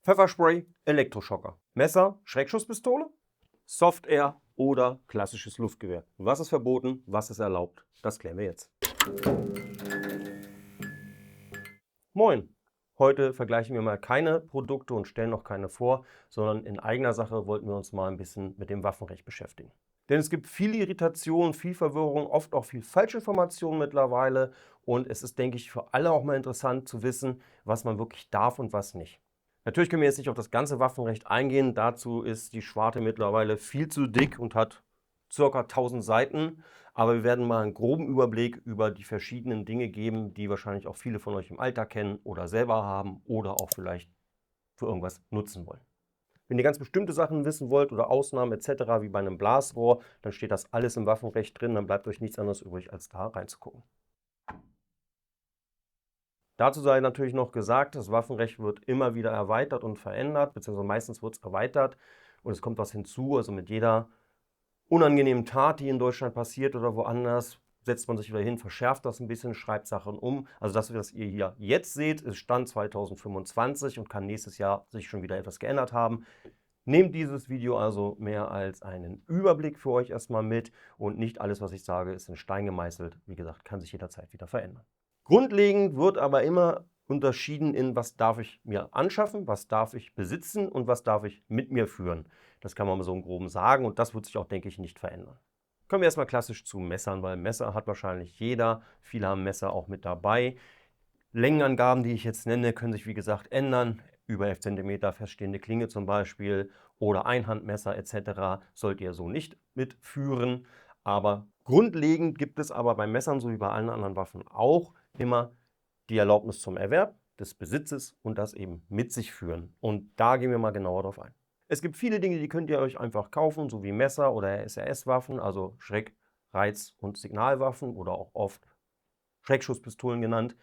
Pfefferspray, Elektroschocker, Messer, Schreckschusspistole, Softair oder klassisches Luftgewehr. Was ist verboten, was ist erlaubt? Das klären wir jetzt. Moin! Heute vergleichen wir mal keine Produkte und stellen noch keine vor, sondern in eigener Sache wollten wir uns mal ein bisschen mit dem Waffenrecht beschäftigen. Denn es gibt viel Irritation, viel Verwirrung, oft auch viel Falschinformation mittlerweile und es ist, denke ich, für alle auch mal interessant zu wissen, was man wirklich darf und was nicht. Natürlich können wir jetzt nicht auf das ganze Waffenrecht eingehen, dazu ist die Schwarte mittlerweile viel zu dick und hat ca. 1000 Seiten, aber wir werden mal einen groben Überblick über die verschiedenen Dinge geben, die wahrscheinlich auch viele von euch im Alltag kennen oder selber haben oder auch vielleicht für irgendwas nutzen wollen. Wenn ihr ganz bestimmte Sachen wissen wollt oder Ausnahmen etc. wie bei einem Blasrohr, dann steht das alles im Waffenrecht drin, dann bleibt euch nichts anderes übrig, als da reinzugucken. Dazu sei natürlich noch gesagt, das Waffenrecht wird immer wieder erweitert und verändert, beziehungsweise meistens wird es erweitert und es kommt was hinzu, also mit jeder unangenehmen Tat, die in Deutschland passiert oder woanders, setzt man sich wieder hin, verschärft das ein bisschen, schreibt Sachen um. Also das, was ihr hier jetzt seht, ist Stand 2025 und kann nächstes Jahr sich schon wieder etwas geändert haben. Nehmt dieses Video also mehr als einen Überblick für euch erstmal mit und nicht alles, was ich sage, ist in Stein gemeißelt. Wie gesagt, kann sich jederzeit wieder verändern. Grundlegend wird aber immer unterschieden in, was darf ich mir anschaffen, was darf ich besitzen und was darf ich mit mir führen. Das kann man mal so im Groben sagen und das wird sich auch, denke ich, nicht verändern. Kommen wir erstmal klassisch zu Messern, weil Messer hat wahrscheinlich jeder. Viele haben Messer auch mit dabei. Längenangaben, die ich jetzt nenne, können sich wie gesagt ändern. Über 11 cm feststehende Klinge zum Beispiel oder Einhandmesser etc. sollt ihr so nicht mitführen. Aber grundlegend gibt es aber bei Messern, so wie bei allen anderen Waffen auch, immer die Erlaubnis zum Erwerb, des Besitzes und das eben mit sich führen. Und da gehen wir mal genauer drauf ein. Es gibt viele Dinge, die könnt ihr euch einfach kaufen, so wie Messer oder SRS-Waffen, also Schreck-, Reiz- und Signalwaffen oder auch oft Schreckschusspistolen genannt.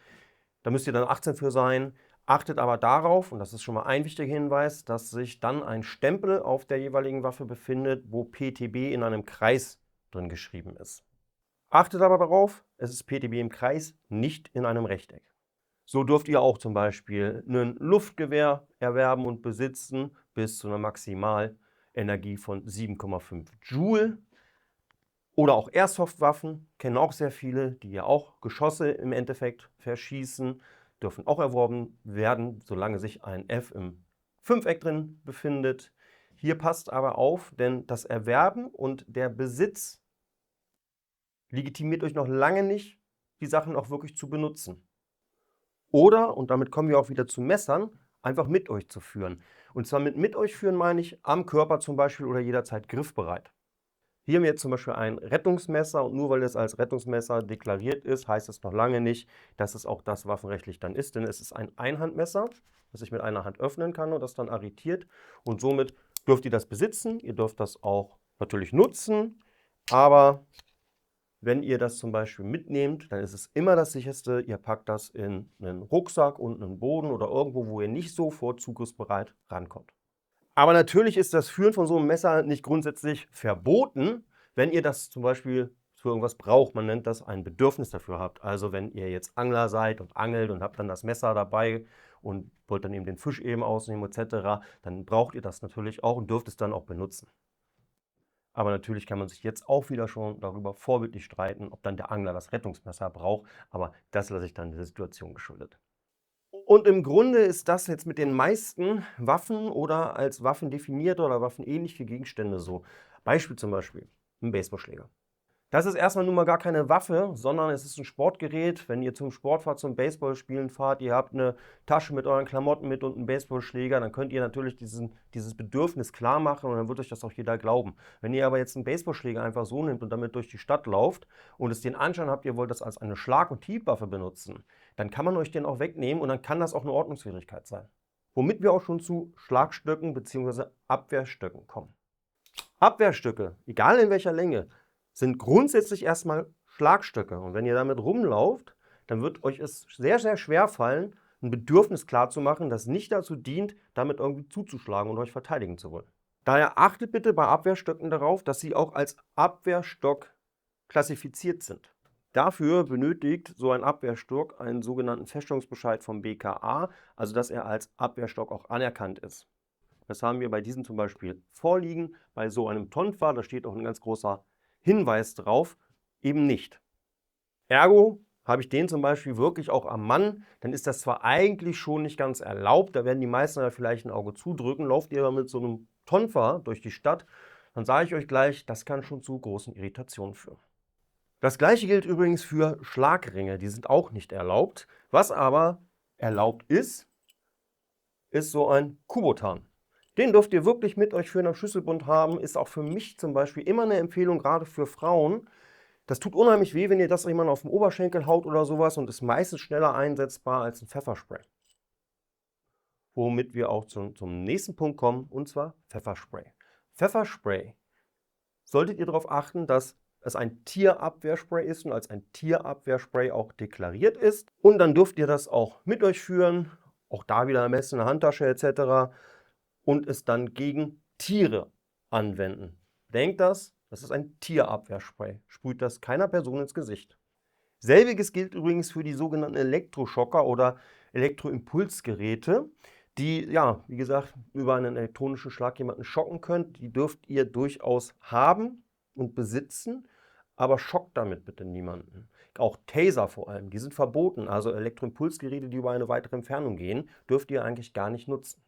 Da müsst ihr dann 18 für sein. Achtet aber darauf, und das ist schon mal ein wichtiger Hinweis, dass sich dann ein Stempel auf der jeweiligen Waffe befindet, wo PTB in einem Kreis drin geschrieben ist. Achtet aber darauf, es ist PTB im Kreis, nicht in einem Rechteck. So dürft ihr auch zum Beispiel ein Luftgewehr erwerben und besitzen bis zu einer Maximalenergie von 7,5 Joule. Oder auch Airsoft-Waffen, kennen auch sehr viele, die ja auch Geschosse im Endeffekt verschießen, dürfen auch erworben werden, solange sich ein F im Fünfeck drin befindet. Hier passt aber auf, denn das Erwerben und der Besitz legitimiert euch noch lange nicht, die Sachen auch wirklich zu benutzen. Oder, und damit kommen wir auch wieder zu Messern, einfach mit euch zu führen. Und zwar mit euch führen meine ich am Körper zum Beispiel oder jederzeit griffbereit. Hier haben wir jetzt zum Beispiel ein Rettungsmesser und nur weil es als Rettungsmesser deklariert ist, heißt es noch lange nicht, dass es auch das waffenrechtlich dann ist, denn es ist ein Einhandmesser, das ich mit einer Hand öffnen kann und das dann arretiert und somit dürft ihr das besitzen, ihr dürft das auch natürlich nutzen, aber wenn ihr das zum Beispiel mitnehmt, dann ist es immer das Sicherste, ihr packt das in einen Rucksack und einen Boden oder irgendwo, wo ihr nicht sofort zugriffsbereit rankommt. Aber natürlich ist das Führen von so einem Messer nicht grundsätzlich verboten, wenn ihr das zum Beispiel für irgendwas braucht. Man nennt das ein Bedürfnis dafür habt. Also wenn ihr jetzt Angler seid und angelt und habt dann das Messer dabei und wollt dann eben den Fisch eben ausnehmen etc., dann braucht ihr das natürlich auch und dürft es dann auch benutzen. Aber natürlich kann man sich jetzt auch wieder schon darüber vorbildlich streiten, ob dann der Angler das Rettungsmesser braucht. Aber das lasse ich dann der Situation geschuldet. Und im Grunde ist das jetzt mit den meisten Waffen oder als Waffen definierte oder waffenähnliche Gegenstände so. Beispiel zum Beispiel ein Baseballschläger. Das ist erstmal nun mal gar keine Waffe, sondern es ist ein Sportgerät. Wenn ihr zum Sport fahrt, zum Baseballspielen fahrt, ihr habt eine Tasche mit euren Klamotten mit und einen Baseballschläger, dann könnt ihr natürlich dieses Bedürfnis klar machen und dann wird euch das auch jeder glauben. Wenn ihr aber jetzt einen Baseballschläger einfach so nehmt und damit durch die Stadt lauft und es den Anschein habt, ihr wollt das als eine Schlag- und Hiebwaffe benutzen, dann kann man euch den auch wegnehmen und dann kann das auch eine Ordnungswidrigkeit sein. Womit wir auch schon zu Schlagstöcken bzw. Abwehrstöcken kommen. Abwehrstöcke, egal in welcher Länge, sind grundsätzlich erstmal Schlagstöcke. Und wenn ihr damit rumlauft, dann wird euch es sehr, sehr schwer fallen, ein Bedürfnis klarzumachen, das nicht dazu dient, damit irgendwie zuzuschlagen und euch verteidigen zu wollen. Daher achtet bitte bei Abwehrstöcken darauf, dass sie auch als Abwehrstock klassifiziert sind. Dafür benötigt so ein Abwehrstock einen sogenannten Feststellungsbescheid vom BKA, also dass er als Abwehrstock auch anerkannt ist. Das haben wir bei diesem zum Beispiel vorliegen. Bei so einem Tonfa, da steht auch ein ganz großer Hinweis drauf, eben nicht. Ergo habe ich den zum Beispiel wirklich auch am Mann, dann ist das zwar eigentlich schon nicht ganz erlaubt, da werden die meisten ja vielleicht ein Auge zudrücken, lauft ihr aber mit so einem Tonfa durch die Stadt, dann sage ich euch gleich, das kann schon zu großen Irritationen führen. Das gleiche gilt übrigens für Schlagringe, die sind auch nicht erlaubt. Was aber erlaubt ist so ein Kubotan. Den dürft ihr wirklich mit euch führen am Schlüsselbund haben, ist auch für mich zum Beispiel immer eine Empfehlung, gerade für Frauen. Das tut unheimlich weh, wenn ihr das jemand auf den Oberschenkel haut oder sowas und ist meistens schneller einsetzbar als ein Pfefferspray. Womit wir auch zum nächsten Punkt kommen, und zwar Pfefferspray. Pfefferspray solltet ihr darauf achten, dass es ein Tierabwehrspray ist und als ein Tierabwehrspray auch deklariert ist. Und dann dürft ihr das auch mit euch führen, auch da wieder am besten in der Handtasche etc. und es dann gegen Tiere anwenden. Denkt das ist ein Tierabwehrspray. Sprüht das keiner Person ins Gesicht. Selbiges gilt übrigens für die sogenannten Elektroschocker oder Elektroimpulsgeräte, die, ja, wie gesagt, über einen elektronischen Schlag jemanden schocken könnt. Die dürft ihr durchaus haben und besitzen, aber schockt damit bitte niemanden. Auch Taser vor allem, die sind verboten. Also Elektroimpulsgeräte, die über eine weitere Entfernung gehen, dürft ihr eigentlich gar nicht nutzen.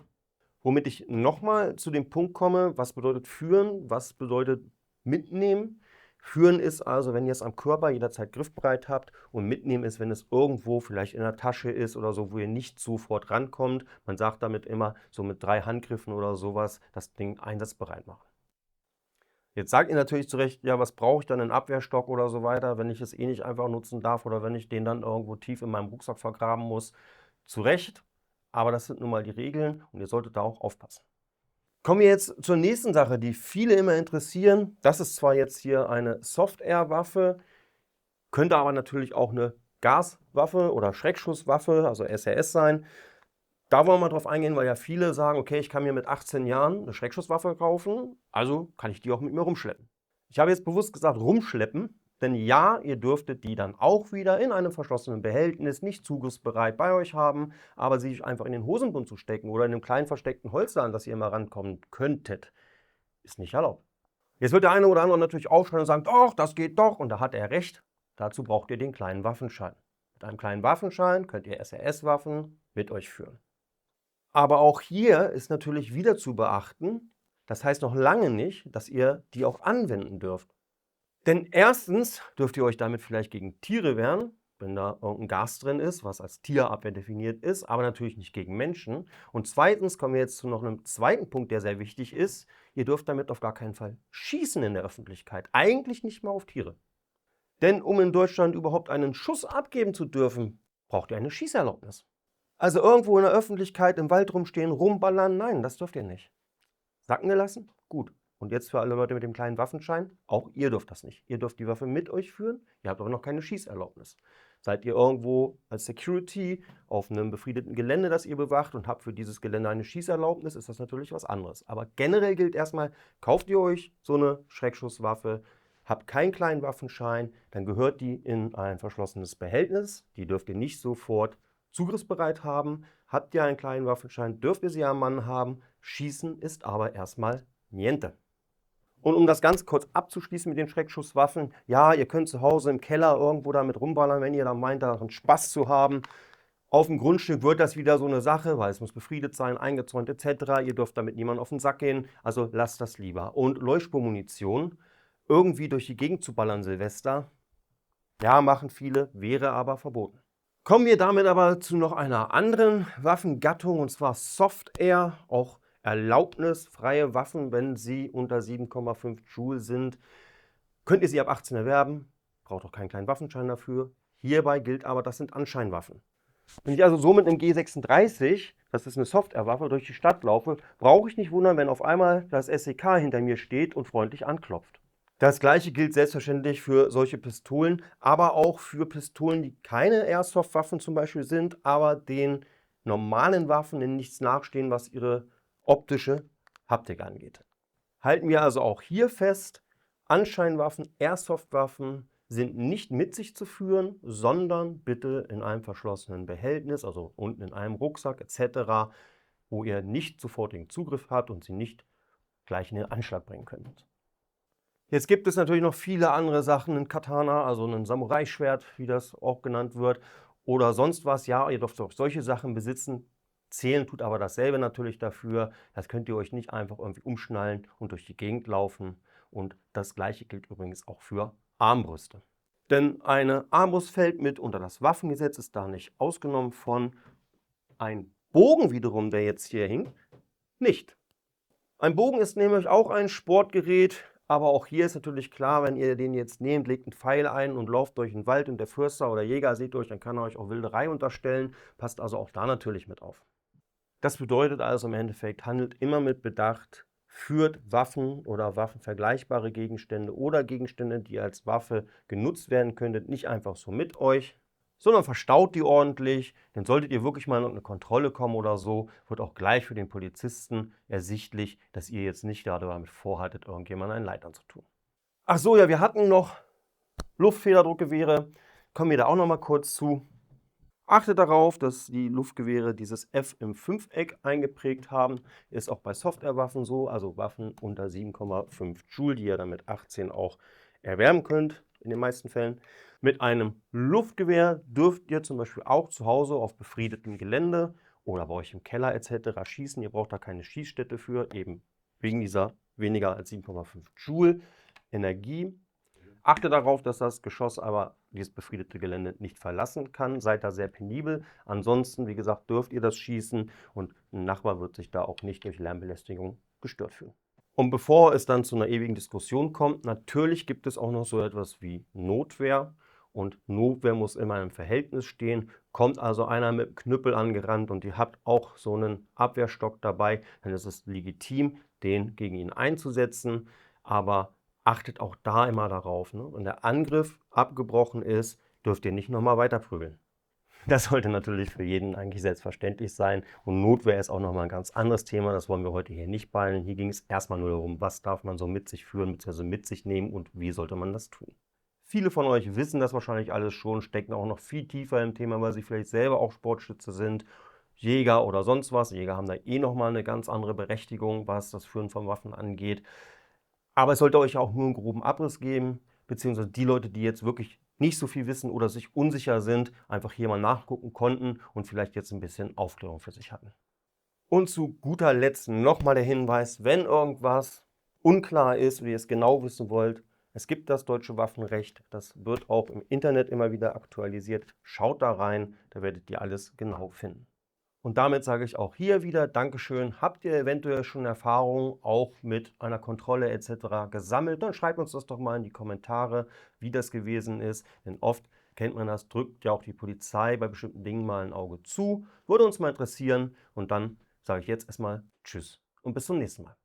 Womit ich nochmal zu dem Punkt komme, was bedeutet führen, was bedeutet mitnehmen. Führen ist also, wenn ihr es am Körper jederzeit griffbereit habt, und mitnehmen ist, wenn es irgendwo vielleicht in der Tasche ist oder so, wo ihr nicht sofort rankommt. Man sagt damit immer, so mit 3 Handgriffen oder sowas, das Ding einsatzbereit machen. Jetzt sagt ihr natürlich zu Recht, ja, was brauche ich dann, einen Abwehrstock oder so weiter, wenn ich es eh nicht einfach nutzen darf oder wenn ich den dann irgendwo tief in meinem Rucksack vergraben muss. Zu Recht, aber das sind nun mal die Regeln und ihr solltet da auch aufpassen. Kommen wir jetzt zur nächsten Sache, die viele immer interessieren. Das ist zwar jetzt hier eine Soft-Air-Waffe, könnte aber natürlich auch eine Gaswaffe oder Schreckschusswaffe, also SRS sein. Da wollen wir mal drauf eingehen, weil ja viele sagen, okay, ich kann mir mit 18 Jahren eine Schreckschusswaffe kaufen, also kann ich die auch mit mir rumschleppen. Ich habe jetzt bewusst gesagt rumschleppen, denn ja, ihr dürftet die dann auch wieder in einem verschlossenen Behältnis, nicht zugriffsbereit bei euch haben, aber sie einfach in den Hosenbund zu stecken oder in einem kleinen versteckten Holster, an das ihr immer rankommen könntet, ist nicht erlaubt. Jetzt wird der eine oder andere natürlich aufschreien und sagen, doch, das geht doch, und da hat er recht. Dazu braucht ihr den kleinen Waffenschein. Mit einem kleinen Waffenschein könnt ihr SRS-Waffen mit euch führen. Aber auch hier ist natürlich wieder zu beachten, das heißt noch lange nicht, dass ihr die auch anwenden dürft. Denn erstens dürft ihr euch damit vielleicht gegen Tiere wehren, wenn da irgendein Gas drin ist, was als Tierabwehr definiert ist, aber natürlich nicht gegen Menschen. Und zweitens kommen wir jetzt zu noch einem zweiten Punkt, der sehr wichtig ist. Ihr dürft damit auf gar keinen Fall schießen in der Öffentlichkeit. Eigentlich nicht mal auf Tiere. Denn um in Deutschland überhaupt einen Schuss abgeben zu dürfen, braucht ihr eine Schießerlaubnis. Also irgendwo in der Öffentlichkeit im Wald rumstehen, rumballern, nein, das dürft ihr nicht. Sacken gelassen? Gut. Und jetzt für alle Leute mit dem kleinen Waffenschein, auch ihr dürft das nicht. Ihr dürft die Waffe mit euch führen, ihr habt aber noch keine Schießerlaubnis. Seid ihr irgendwo als Security auf einem befriedeten Gelände, das ihr bewacht, und habt für dieses Gelände eine Schießerlaubnis, ist das natürlich was anderes. Aber generell gilt erstmal, kauft ihr euch so eine Schreckschusswaffe, habt keinen kleinen Waffenschein, dann gehört die in ein verschlossenes Behältnis. Die dürft ihr nicht sofort zugriffsbereit haben. Habt ihr einen kleinen Waffenschein, dürft ihr sie am Mann haben. Schießen ist aber erstmal niente. Und um das ganz kurz abzuschließen mit den Schreckschusswaffen, ja, ihr könnt zu Hause im Keller irgendwo damit rumballern, wenn ihr da meint, daran Spaß zu haben. Auf dem Grundstück wird das wieder so eine Sache, weil es muss befriedet sein, eingezäunt etc. Ihr dürft damit niemandem auf den Sack gehen, also lasst das lieber. Und Leuchtspurmunition, irgendwie durch die Gegend zu ballern Silvester, ja, machen viele, wäre aber verboten. Kommen wir damit aber zu noch einer anderen Waffengattung, und zwar Soft Air, auch erlaubnisfreie Waffen, wenn sie unter 7,5 Joule sind. Könnt ihr sie ab 18 erwerben, braucht auch keinen kleinen Waffenschein dafür. Hierbei gilt aber, das sind Anscheinwaffen. Wenn ich also so mit einem G36, das ist eine Soft-Air-Waffe, durch die Stadt laufe, brauche ich nicht wundern, wenn auf einmal das SEK hinter mir steht und freundlich anklopft. Das gleiche gilt selbstverständlich für solche Pistolen, aber auch für Pistolen, die keine Airsoft-Waffen zum Beispiel sind, aber den normalen Waffen in nichts nachstehen, was ihre optische Haptik angeht. Halten wir also auch hier fest, Anscheinwaffen, Airsoft-Waffen sind nicht mit sich zu führen, sondern bitte in einem verschlossenen Behältnis, also unten in einem Rucksack etc., wo ihr nicht sofortigen Zugriff habt und sie nicht gleich in den Anschlag bringen könnt. Jetzt gibt es natürlich noch viele andere Sachen, ein Katana, also ein Samurai-Schwert, wie das auch genannt wird, oder sonst was. Ja, ihr dürft auch solche Sachen besitzen. Zählen tut aber dasselbe natürlich dafür. Das könnt ihr euch nicht einfach irgendwie umschnallen und durch die Gegend laufen. Und das Gleiche gilt übrigens auch für Armbrüste. Denn eine Armbrust fällt mit unter das Waffengesetz, ist da nicht ausgenommen von. Ein Bogen wiederum, der jetzt hier hing, nicht. Ein Bogen ist nämlich auch ein Sportgerät, aber auch hier ist natürlich klar, wenn ihr den jetzt nehmt, legt einen Pfeil ein und lauft durch den Wald und der Förster oder Jäger seht euch, dann kann er euch auch Wilderei unterstellen. Passt also auch da natürlich mit auf. Das bedeutet also im Endeffekt, handelt immer mit Bedacht, führt Waffen oder waffenvergleichbare Gegenstände oder Gegenstände, die als Waffe genutzt werden könnten, nicht einfach so mit euch, sondern verstaut die ordentlich. Denn solltet ihr wirklich mal in eine Kontrolle kommen oder so, wird auch gleich für den Polizisten ersichtlich, dass ihr jetzt nicht gerade damit vorhattet, irgendjemandem einen Leid anzutun. Ach so, ja, wir hatten noch Luftfederdruckgewehre. Kommen wir da auch noch mal kurz zu. Achtet darauf, dass die Luftgewehre dieses F im Fünfeck eingeprägt haben. Ist auch bei Softwarewaffen so, also Waffen unter 7,5 Joule, die ihr dann mit 18 auch erwerben könnt, in den meisten Fällen. Mit einem Luftgewehr dürft ihr zum Beispiel auch zu Hause auf befriedetem Gelände oder bei euch im Keller etc. schießen. Ihr braucht da keine Schießstätte für, eben wegen dieser weniger als 7,5 Joule Energie. Achtet darauf, dass das Geschoss aber dieses befriedete Gelände nicht verlassen kann. Seid da sehr penibel. Ansonsten, wie gesagt, dürft ihr das schießen und ein Nachbar wird sich da auch nicht durch Lärmbelästigung gestört fühlen. Und bevor es dann zu einer ewigen Diskussion kommt, natürlich gibt es auch noch so etwas wie Notwehr. Und Notwehr muss immer im Verhältnis stehen. Kommt also einer mit dem Knüppel angerannt und ihr habt auch so einen Abwehrstock dabei, dann ist es legitim, den gegen ihn einzusetzen. Aber achtet auch da immer darauf, ne? Wenn der Angriff abgebrochen ist, dürft ihr nicht nochmal weiter prügeln. Das sollte natürlich für jeden eigentlich selbstverständlich sein. Und Notwehr ist auch nochmal ein ganz anderes Thema. Das wollen wir heute hier nicht behandeln. Hier ging es erstmal nur darum, was darf man so mit sich führen bzw. mit sich nehmen und wie sollte man das tun. Viele von euch wissen das wahrscheinlich alles schon, stecken auch noch viel tiefer im Thema, weil sie vielleicht selber auch Sportschütze sind, Jäger oder sonst was. Jäger haben da eh nochmal eine ganz andere Berechtigung, was das Führen von Waffen angeht. Aber es sollte euch auch nur einen groben Abriss geben, beziehungsweise die Leute, die jetzt wirklich nicht so viel wissen oder sich unsicher sind, einfach hier mal nachgucken konnten und vielleicht jetzt ein bisschen Aufklärung für sich hatten. Und zu guter Letzt nochmal der Hinweis, wenn irgendwas unklar ist oder ihr es genau wissen wollt, es gibt das deutsche Waffenrecht, das wird auch im Internet immer wieder aktualisiert. Schaut da rein, da werdet ihr alles genau finden. Und damit sage ich auch hier wieder Dankeschön. Habt ihr eventuell schon Erfahrungen auch mit einer Kontrolle etc. gesammelt? Dann schreibt uns das doch mal in die Kommentare, wie das gewesen ist. Denn oft kennt man das, drückt ja auch die Polizei bei bestimmten Dingen mal ein Auge zu. Würde uns mal interessieren. Und dann sage ich jetzt erstmal Tschüss und bis zum nächsten Mal.